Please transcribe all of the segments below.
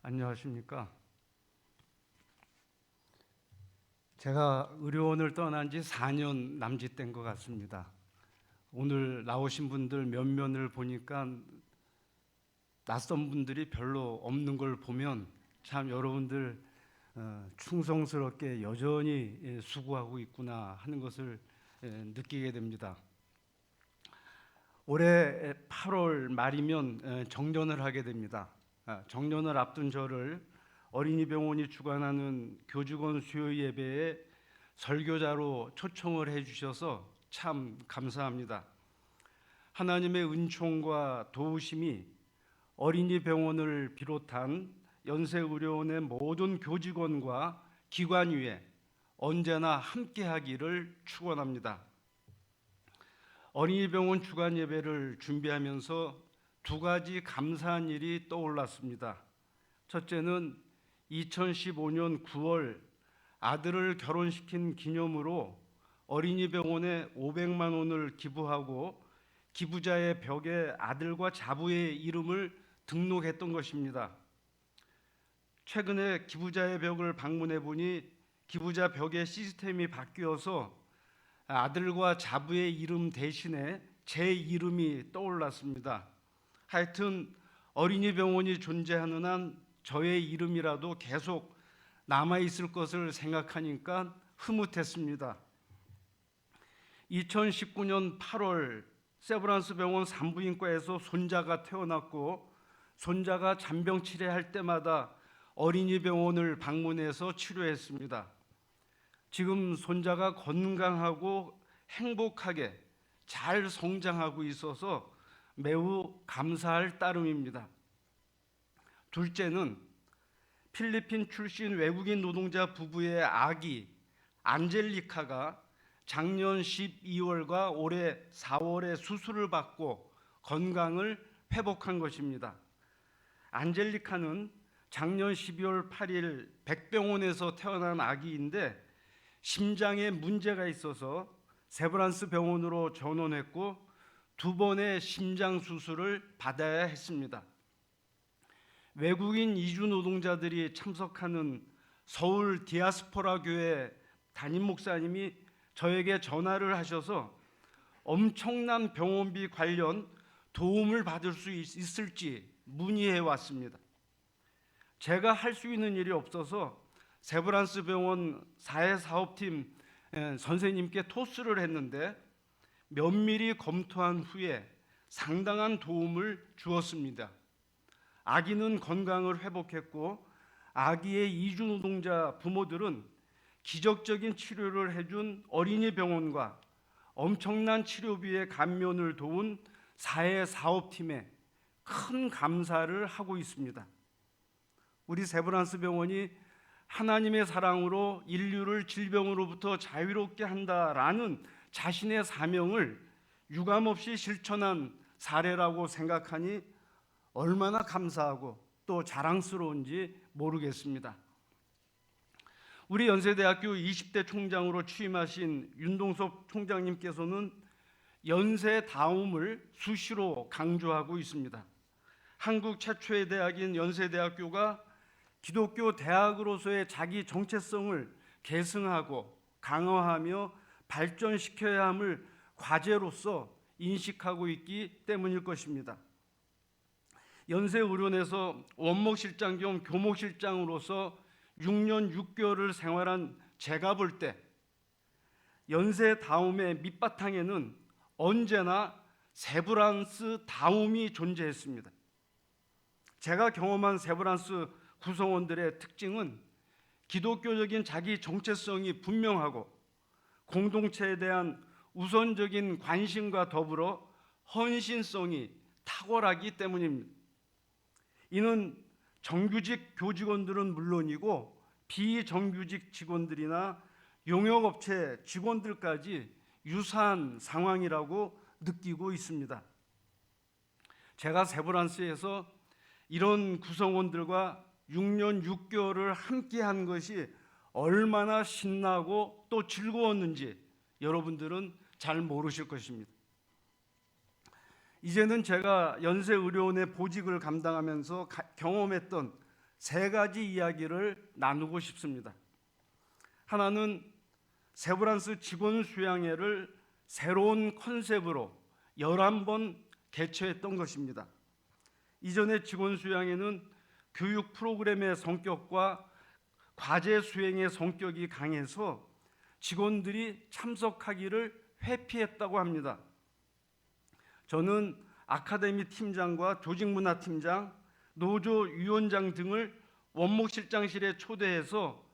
안녕하십니까? 제가 의료원을 떠난 지 4년 남짓 된 것 같습니다. 오늘 나오신 분들 면면을 보니까 낯선 분들이 별로 없는 걸 보면 참 여러분들 충성스럽게 여전히 수고하고 있구나 하는 것을 느끼게 됩니다. 올해 8월 말이면 정년을 하게 됩니다. 정년을 앞둔 저를 어린이병원이 주관하는 교직원 수요 예배에 설교자로 초청을 해주셔서 참 감사합니다. 하나님의 은총과 도우심이 어린이병원을 비롯한 연세의료원의 모든 교직원과 기관 위에 언제나 함께하기를 축원합니다. 어린이병원 주간 예배를 준비하면서 두 가지 감사한 일이 떠올랐습니다. 첫째는 2015년 9월 아들을 결혼시킨 기념으로 어린이병원에 500만 원을 기부하고 기부자의 벽에 아들과 자부의 이름을 등록했던 것입니다. 최근에 기부자의 벽을 방문해 보니 기부자 벽의 시스템이 바뀌어서 아들과 자부의 이름 대신에 제 이름이 떠올랐습니다. 하여튼 어린이병원이 존재하는 한 저의 이름이라도 계속 남아있을 것을 생각하니까 흐뭇했습니다. 2019년 8월 세브란스 병원 산부인과에서 손자가 태어났고 손자가 잔병 치료할 때마다 어린이병원을 방문해서 치료했습니다. 지금 손자가 건강하고 행복하게 잘 성장하고 있어서 매우 감사할 따름입니다. 둘째는 필리핀 출신 외국인 노동자 부부의 아기 안젤리카가 작년 12월과 올해 4월에 수술을 받고 건강을 회복한 것입니다. 안젤리카는 작년 12월 8일 백병원에서 태어난 아기인데 심장에 문제가 있어서 세브란스 병원으로 전원했고 2번의 심장 수술을 받아야 했습니다. 외국인 이주 노동자들이 참석하는 서울 디아스포라 교회 담임 목사님이 저에게 전화를 하셔서 엄청난 병원비 관련 도움을 받을 수 있을지 문의해 왔습니다. 제가 할 수 있는 일이 없어서 세브란스 병원 사회 사업팀 선생님께 토스를 했는데 면밀히 검토한 후에 상당한 도움을 주었습니다. 아기는 건강을 회복했고 아기의 이주 노동자 부모들은 기적적인 치료를 해준 어린이병원과 엄청난 치료비의 감면을 도운 사회 사업팀에 큰 감사를 하고 있습니다. 우리 세브란스 병원이 하나님의 사랑으로 인류를 질병으로부터 자유롭게 한다라는 자신의 사명을 유감없이 실천한 사례라고 생각하니 얼마나 감사하고 또 자랑스러운지 모르겠습니다. 우리 연세대학교 20대 총장으로 취임하신 윤동섭 총장님께서는 연세다움을 수시로 강조하고 있습니다. 한국 최초의 대학인 연세대학교가 기독교 대학으로서의 자기 정체성을 계승하고 강화하며 발전시켜야 함을 과제로서 인식하고 있기 때문일 것입니다. 연세의료원에서 원목실장 겸 교목실장으로서 6년 6개월을 생활한 제가 볼 때 연세다움의 밑바탕에는 언제나 세브란스 다움이 존재했습니다. 제가 경험한 세브란스 구성원들의 특징은 기독교적인 자기 정체성이 분명하고 공동체에 대한 우선적인 관심과 더불어 헌신성이 탁월하기 때문입니다. 이는 정규직 교직원들은 물론이고 비정규직 직원들이나 용역업체 직원들까지 유사한 상황이라고 느끼고 있습니다. 제가 세브란스에서 이런 구성원들과 6년 6개월을 함께한 것이 얼마나 신나고 또 즐거웠는지 여러분들은 잘 모르실 것입니다. 이제는 제가 연세의료원의 보직을 감당하면서 경험했던 세 가지 이야기를 나누고 싶습니다. 하나는 세브란스 직원 수양회를 새로운 컨셉으로 11번 개최했던 것입니다. 이전의 직원 수양회는 교육 프로그램의 성격과 과제 수행의 성격이 강해서 직원들이 참석하기를 회피했다고 합니다. 저는 아카데미 팀장과 조직문화팀장, 노조 위원장 등을 원목실장실에 초대해서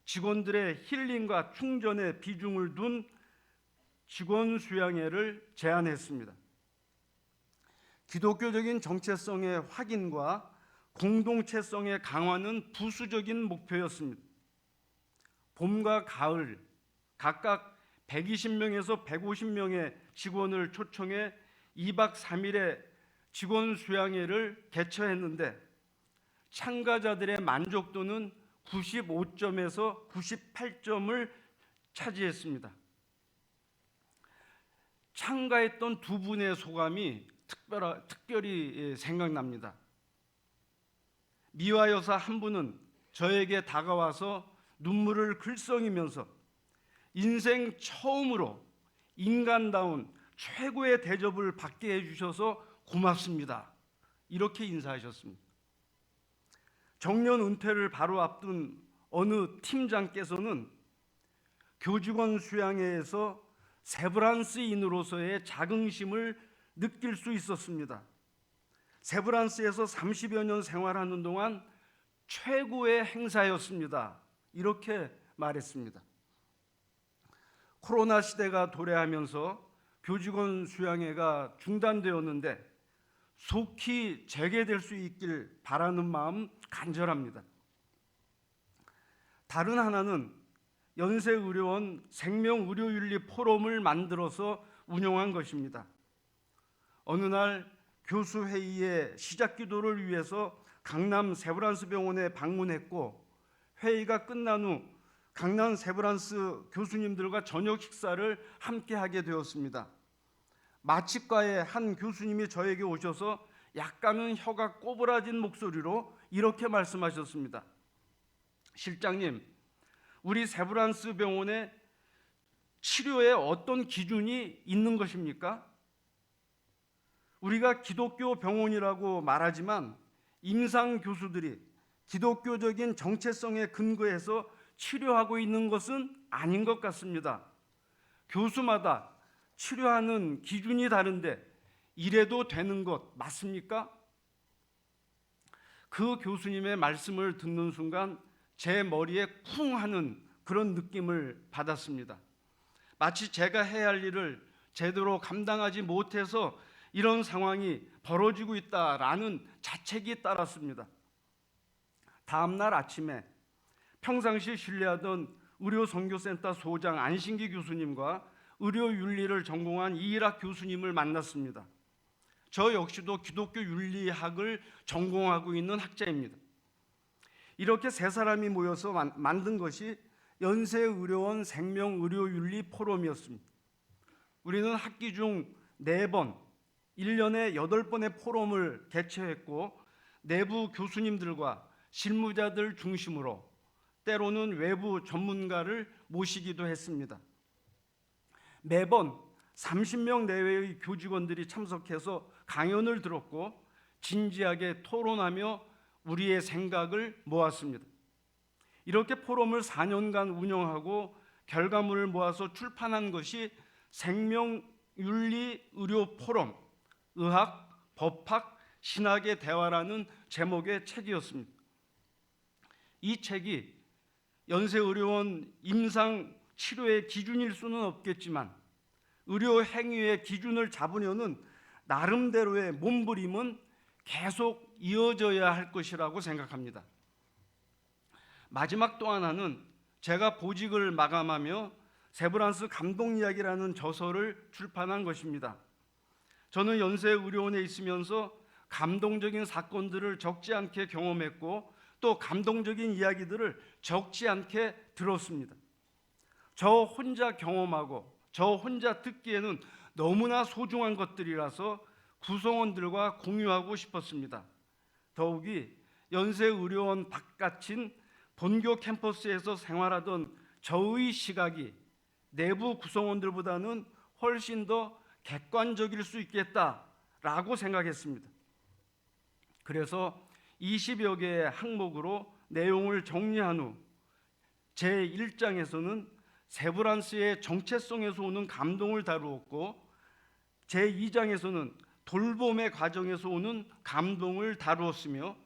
직원들의 힐링과 충전에 비중을 둔 직원 수양회를 제안했습니다. 기독교적인 정체성의 확인과 공동체성의 강화는 부수적인 목표였습니다. 봄과 가을 각각 120명에서 150명의 직원을 초청해 2박 3일의 직원 수양회를 개최했는데 참가자들의 만족도는 95점에서 98점을 차지했습니다. 참가했던 두 분의 소감이 특별히 생각납니다. 미화 여사 한 분은 저에게 다가와서 눈물을 글썽이면서 인생 처음으로 인간다운 최고의 대접을 받게 해주셔서 고맙습니다. 이렇게 인사하셨습니다. 정년 은퇴를 바로 앞둔 어느 팀장께서는 교직원 수양회에서 세브란스인으로서의 자긍심을 느낄 수 있었습니다. 세브란스에서 30여 년 생활하는 동안 최고의 행사였습니다. 이렇게 말했습니다. 코로나 시대가 도래하면서 교직원 수양회가 중단되었는데 속히 재개될 수 있길 바라는 마음 간절합니다. 다른 하나는 연세의료원 생명의료윤리 포럼을 만들어서 운영한 것입니다. 어느 날 교수회의의 시작 기도를 위해서 강남 세브란스 병원에 방문했고 회의가 끝난 후 강남 세브란스 교수님들과 저녁 식사를 함께 하게 되었습니다. 마취과의 한 교수님이 저에게 오셔서 약간은 혀가 꼬부라진 목소리로 이렇게 말씀하셨습니다. 실장님, 우리 세브란스 병원에 치료에 어떤 기준이 있는 것입니까? 우리가 기독교 병원이라고 말하지만 임상 교수들이 기독교적인 정체성에 근거해서 치료하고 있는 것은 아닌 것 같습니다. 교수마다 치료하는 기준이 다른데 이래도 되는 것 맞습니까? 그 교수님의 말씀을 듣는 순간 제 머리에 쿵 하는 그런 느낌을 받았습니다. 마치 제가 해야 할 일을 제대로 감당하지 못해서 이런 상황이 벌어지고 있다라는 자책이 따랐습니다. 다음 날 아침에 평상시 신뢰하던 의료선교센터 소장 안신기 교수님과 의료윤리를 전공한 이일학 교수님을 만났습니다. 저 역시도 기독교 윤리학을 전공하고 있는 학자입니다. 이렇게 세 사람이 모여서 만든 것이 연세의료원 생명의료윤리 포럼이었습니다. 우리는 학기 중 4번, 1년에 8번의 포럼을 개최했고 내부 교수님들과 실무자들 중심으로 때로는 외부 전문가를 모시기도 했습니다. 매번 30명 내외의 교직원들이 참석해서 강연을 들었고 진지하게 토론하며 우리의 생각을 모았습니다. 이렇게 포럼을 4년간 운영하고 결과물을 모아서 출판한 것이 생명윤리의료포럼, 의학, 법학, 신학의 대화라는 제목의 책이었습니다. 이 책이 연세의료원 임상 치료의 기준일 수는 없겠지만 의료 행위의 기준을 잡으려는 나름대로의 몸부림은 계속 이어져야 할 것이라고 생각합니다. 마지막 또 하나는 제가 보직을 마감하며 세브란스 감동이야기라는 저서를 출판한 것입니다. 저는 연세의료원에 있으면서 감동적인 사건들을 적지 않게 경험했고 또 감동적인 이야기들을 적지 않게 들었습니다. 저 혼자 경험하고 저 혼자 듣기에는 너무나 소중한 것들이라서 구성원들과 공유하고 싶었습니다. 더욱이 연세의료원 바깥인 본교 캠퍼스에서 생활하던 저의 시각이 내부 구성원들보다는 훨씬 더 객관적일 수 있겠다라고 생각했습니다. 그래서 20여 개의 항목으로 내용을 정리한 후 제1장에서는 세브란스의 정체성에서 오는 감동을 다루었고, 제2장에서는 돌봄의 과정에서 오는 감동을 다루었으며,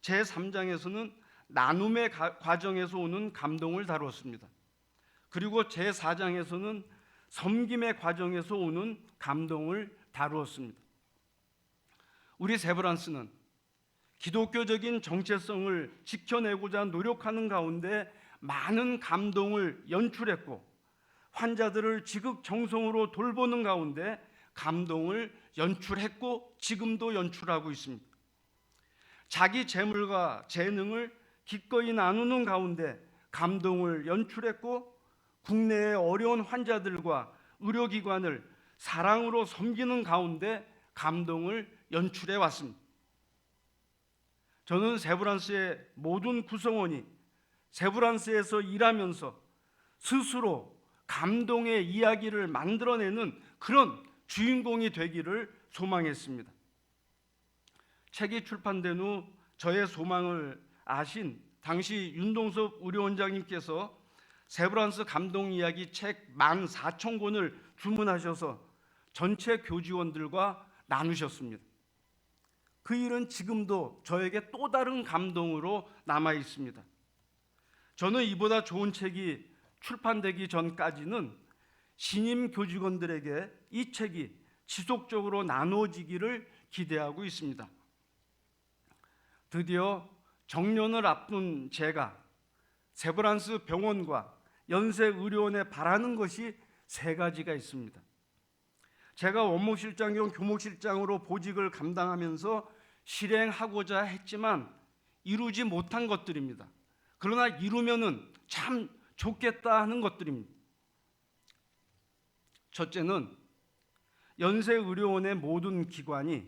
제3장에서는 나눔의 과정에서 오는 감동을 다루었습니다. 그리고 제4장에서는 섬김의 과정에서 오는 감동을 다루었습니다. 우리 세브란스는 기독교적인 정체성을 지켜내고자 노력하는 가운데 많은 감동을 연출했고, 환자들을 지극정성으로 돌보는 가운데 감동을 연출했고 지금도 연출하고 있습니다. 자기 재물과 재능을 기꺼이 나누는 가운데 감동을 연출했고, 국내의 어려운 환자들과 의료기관을 사랑으로 섬기는 가운데 감동을 연출해 왔습니다. 저는 세브란스의 모든 구성원이 세브란스에서 일하면서 스스로 감동의 이야기를 만들어내는 그런 주인공이 되기를 소망했습니다. 책이 출판된 후 저의 소망을 아신 당시 윤동섭 의료원장님께서 세브란스 감동 이야기 책 14,000권을 주문하셔서 전체 교직원들과 나누셨습니다. 그 일은 지금도 저에게 또 다른 감동으로 남아 있습니다. 저는 이보다 좋은 책이 출판되기 전까지는 신임 교직원들에게 이 책이 지속적으로 나눠지기를 기대하고 있습니다. 드디어 정년을 앞둔 제가 세브란스 병원과 연세의료원에 바라는 것이 세 가지가 있습니다. 제가 원목실장 겸 교목실장으로 보직을 감당하면서 실행하고자 했지만 이루지 못한 것들입니다. 그러나 이루면은 참 좋겠다 하는 것들입니다. 첫째는 연세의료원의 모든 기관이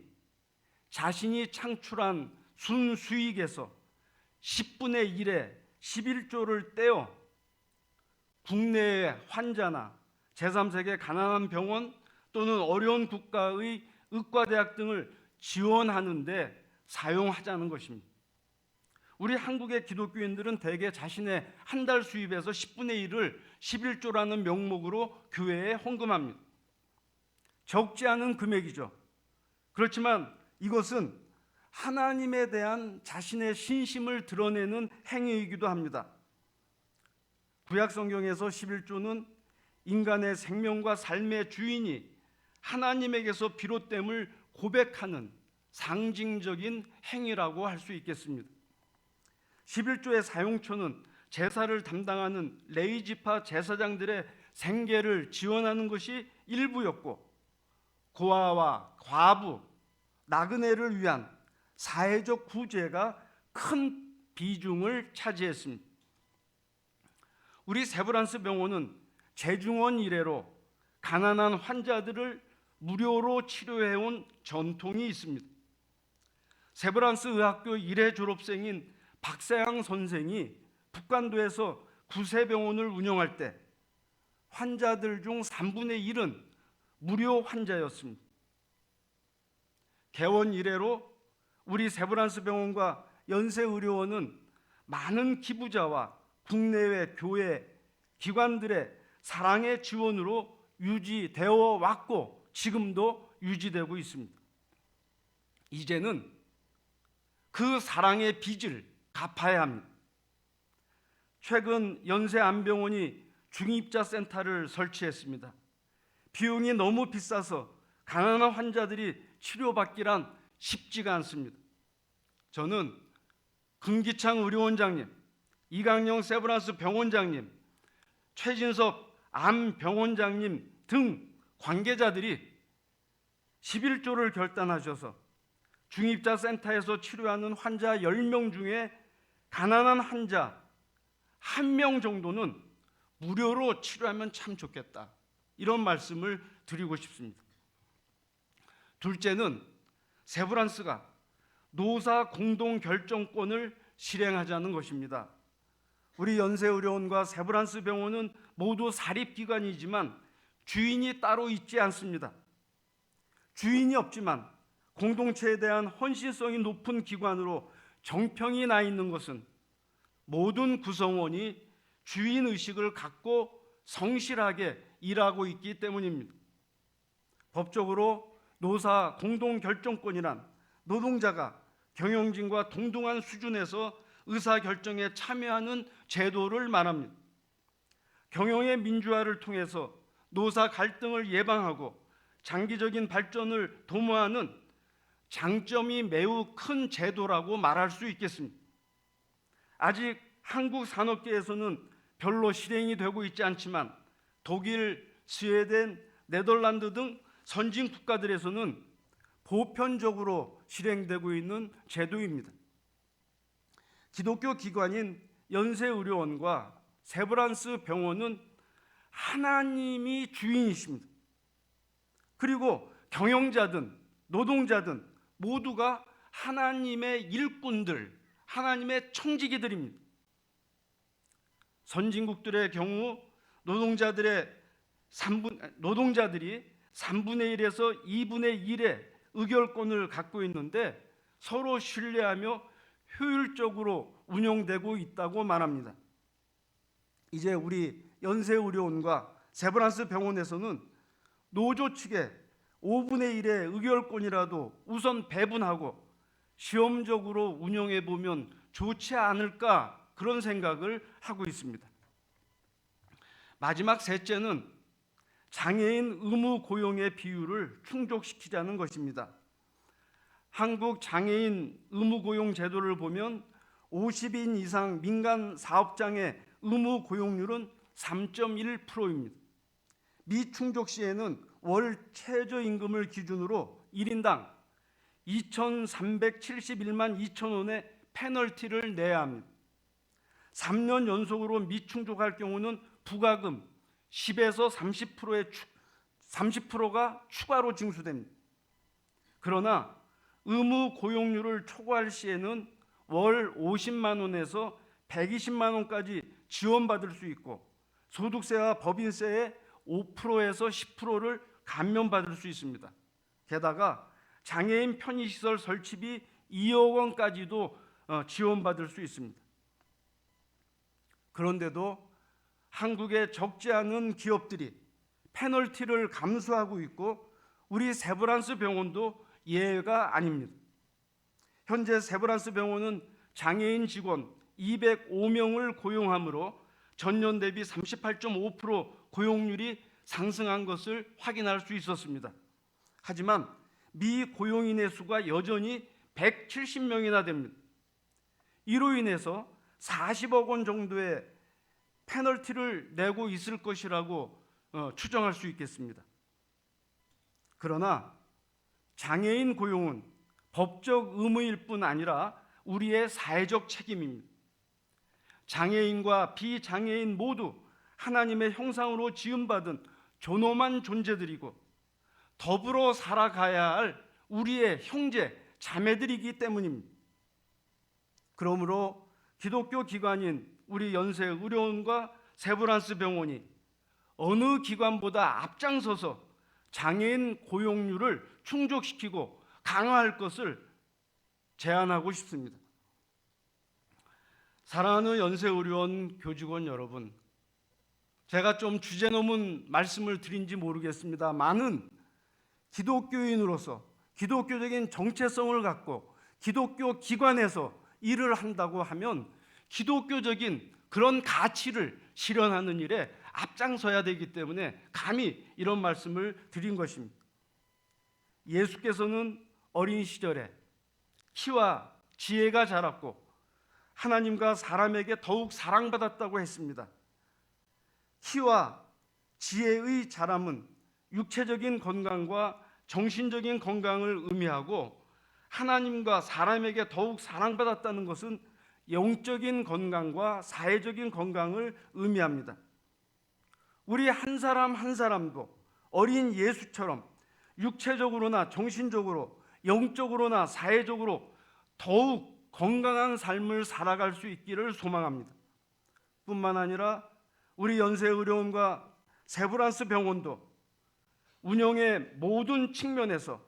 자신이 창출한 순수익에서 10분의 1에 11조를 떼어 국내의 환자나 제3세계 가난한 병원 또는 어려운 국가의 의과대학 등을 지원하는 데 사용하자는 것입니다. 우리 한국의 기독교인들은 대개 자신의 한 달 수입에서 10분의 1을 11조라는 명목으로 교회에 헌금합니다. 적지 않은 금액이죠. 그렇지만 이것은 하나님에 대한 자신의 신심을 드러내는 행위이기도 합니다. 구약 성경에서 11조는 인간의 생명과 삶의 주인이 하나님에게서 비롯됨을 고백하는 상징적인 행위라고 할 수 있겠습니다. 11조의 사용처는 제사를 담당하는 레위지파 제사장들의 생계를 지원하는 것이 일부였고, 고아와 과부, 나그네를 위한 사회적 구제가 큰 비중을 차지했습니다. 우리 세브란스 병원은 재중원 이래로 가난한 환자들을 무료로 치료해온 전통이 있습니다. 세브란스 의학교 1회 졸업생인 박세양 선생이 북간도에서 구세병원을 운영할 때 환자들 중 3분의 1은 무료 환자였습니다. 개원 이래로 우리 세브란스 병원과 연세의료원은 많은 기부자와 국내외 교회, 기관들의 사랑의 지원으로 유지되어 왔고 지금도 유지되고 있습니다. 이제는 그 사랑의 빚을 갚아야 합니다. 최근 연세안병원이 중입자 센터를 설치했습니다. 비용이 너무 비싸서 가난한 환자들이 치료받기란 쉽지가 않습니다. 저는 금기창 의료원장님, 이강영 세브란스 병원장님, 최진섭 암병원장님 등 관계자들이 11조를 결단하셔서 중입자 센터에서 치료하는 환자 10명 중에 가난한 환자 1명 정도는 무료로 치료하면 참 좋겠다, 이런 말씀을 드리고 싶습니다. 둘째는 세브란스가 노사 공동 결정권을 실행하자는 것입니다. 우리 연세의료원과 세브란스 병원은 모두 사립기관이지만 주인이 따로 있지 않습니다. 주인이 없지만 공동체에 대한 헌신성이 높은 기관으로 정평이 나 있는 것은 모든 구성원이 주인의식을 갖고 성실하게 일하고 있기 때문입니다. 법적으로 노사 공동결정권이란 노동자가 경영진과 동등한 수준에서 의사결정에 참여하는 제도를 말합니다. 경영의 민주화를 통해서 노사 갈등을 예방하고 장기적인 발전을 도모하는 장점이 매우 큰 제도라고 말할 수 있겠습니다. 아직 한국 산업계에서는 별로 실행이 되고 있지 않지만 독일, 스웨덴, 네덜란드 등 선진 국가들에서는 보편적으로 실행되고 있는 제도입니다. 기독교 기관인 연세의료원과 세브란스 병원은 하나님이 주인이십니다. 그리고 경영자든 노동자든 모두가 하나님의 일꾼들, 하나님의 청지기들입니다. 선진국들의 경우 노동자들이 3분의 1에서 2분의 1의 의결권을 갖고 있는데 서로 신뢰하며 효율적으로 운영되고 있다고 말합니다. 이제 우리 연세의료원과 세브란스 병원에서는 노조 측에 5분의 1의 의결권이라도 우선 배분하고 시험적으로 운영해 보면 좋지 않을까 그런 생각을 하고 있습니다. 마지막 셋째는 장애인 의무 고용의 비율을 충족시키자는 것입니다. 한국 장애인 의무 고용 제도를 보면 50인 이상 민간 사업장의 의무 고용률은 3.1%입니다. 미충족 시에는 월 최저임금을 기준으로 1인당 2,371만 2천 원의 페널티를 내야 합니다. 3년 연속으로 미충족할 경우는 부가금 10에서 30%가 추가로 징수됩니다. 그러나 의무 고용률을 초과할 시에는 월 50만 원에서 120만 원까지 지원받을 수 있고 소득세와 법인세의 5%에서 10%를 감면받을 수 있습니다. 게다가 장애인 편의시설 설치비 2억 원까지도 지원받을 수 있습니다. 그런데도 한국의 적지 않은 기업들이 페널티를 감수하고 있고 우리 세브란스 병원도 예외가 아닙니다. 현재 세브란스 병원은 장애인 직원 205명을 고용하므로 전년 대비 38.5% 고용률이 상승한 것을 확인할 수 있었습니다. 하지만 미고용인의 수가 여전히 170명이나 됩니다. 이로 인해서 40억 원 정도의 페널티를 내고 있을 것이라고 추정할 수 있겠습니다. 그러나 장애인 고용은 법적 의무일 뿐 아니라 우리의 사회적 책임입니다. 장애인과 비장애인 모두 하나님의 형상으로 지음받은 존엄한 존재들이고 더불어 살아가야 할 우리의 형제, 자매들이기 때문입니다. 그러므로 기독교 기관인 우리 연세의료원과 세브란스 병원이 어느 기관보다 앞장서서 장애인 고용률을 충족시키고 강화할 것을 제안하고 싶습니다. 사랑하는 연세의료원 교직원 여러분, 제가 좀 주제 넘은 말씀을 드린지 모르겠습니다. 많은 기독교인으로서 기독교적인 정체성을 갖고 기독교 기관에서 일을 한다고 하면 기독교적인 그런 가치를 실현하는 일에 앞장서야 되기 때문에 감히 이런 말씀을 드린 것입니다. 예수께서는 어린 시절에 키와 지혜가 자랐고 하나님과 사람에게 더욱 사랑받았다고 했습니다. 키와 지혜의 자람은 육체적인 건강과 정신적인 건강을 의미하고 하나님과 사람에게 더욱 사랑받았다는 것은 영적인 건강과 사회적인 건강을 의미합니다. 우리 한 사람 한 사람도 어린 예수처럼 육체적으로나 정신적으로 영적으로나 사회적으로 더욱 건강한 삶을 살아갈 수 있기를 소망합니다. 뿐만 아니라 우리 연세의료원과 세브란스 병원도 운영의 모든 측면에서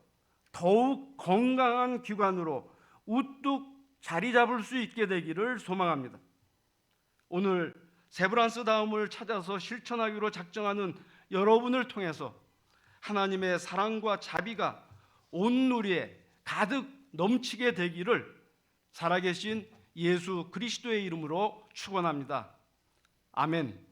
더욱 건강한 기관으로 우뚝 자리 잡을 수 있게 되기를 소망합니다. 오늘 세브란스 다음을 찾아서 실천하기로 작정하는 여러분을 통해서 하나님의 사랑과 자비가 온 누리에 가득 넘치게 되기를 살아계신 예수 그리스도의 이름으로 축원합니다. 아멘.